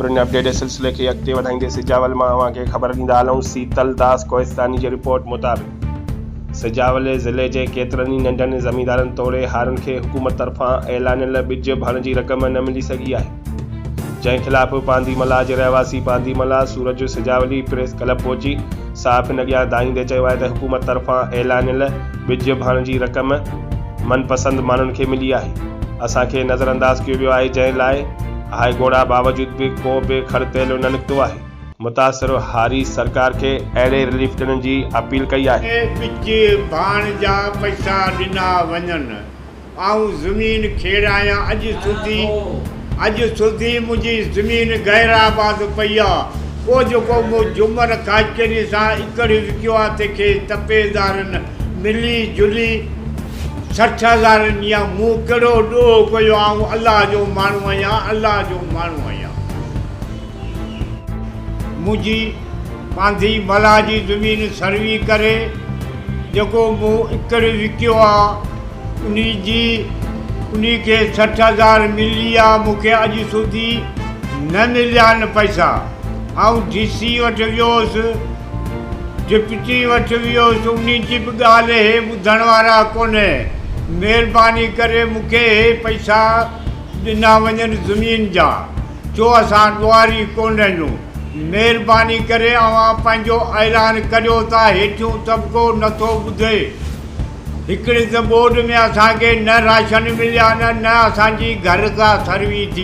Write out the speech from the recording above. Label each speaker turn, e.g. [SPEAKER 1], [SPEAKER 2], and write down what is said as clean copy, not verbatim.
[SPEAKER 1] ख़बरुनि अपडेट जे सिलसिले खे अॻिते वधाईंदे सिजावल मां अव्हांखे ख़बर ॾींदा हलूं। शीतल दास कोहिस्तानी जी रिपोर्ट मुताबिक़ सिजावल ज़िले जे केतिरनि ई नंढनि ज़मींदारनि तोड़े हारनि खे हुकूमत तरफ़ां ऐलानियल ॿिज भरण जी रक़म न मिली सघी आहे, जंहिं ख़िलाफ़ पांदीमला जे रहवासी पांदीमला सूरज सिजावली प्रेस क्लब पहुची साफ़ नॻियां दाईंदे चयो आहे त हुकूमत तरफ़ां ऐलानियल ॿिज भरण जी रक़म मनपसंद माण्हुनि खे मिली आहे। असांखे नज़रअंदाज कयो वियो आहे, जंहिं लाइ हाई घोड़ा बावजूद भी को भी खड़तेलो न निकितो आहे। मुतासिर हारी सरकार के अहिड़े रिलीफ ॾियण जी अपील कई आहे।
[SPEAKER 2] ॿिज भाण जा पैसा ॾिना वञनि, आऊं ज़मीन खेड़ायां अॼु सुधी मुंहिंजी ज़मीन गैराबाद पई आहे। पोइ जेको मूं जुमर काचरी सां एकड़ विकियो आहे तंहिंखे तपेदारनि मिली जुली 60,000 ॾिया। मूं कहिड़ो ॾोह कयो, आऊं अलाह जो माण्हू आहियां, अलाह जो माण्हू आहियां। मुंहिंजी पांदीमला जी ज़मीन सर्वी करे जेको मूं एकड़ विकियो आहे उन्ही खे 60,000 मिली आहे। मूंखे अॼु सुधी न मिलिया आहिनि पैसा। ऐं DC वटि वियोसि, डिप्टी वटि वियोसि, उन जी बि ॻाल्हि हे ॿुधण वारा कोन्हे। महिरबानी करे मूंखे हे पैसा ॾिना वञनि ज़मीन जा, छो असां ॾुआरी कोन आहियूं। महिरबानी करे अव्हां पंहिंजो ऐलान करियो था, हेठियों तबिको नथो ॿुधे। हिकिड़े त बोर्ड में असांखे न राशन मिलिया, न असांजी घर का सर्वी थी।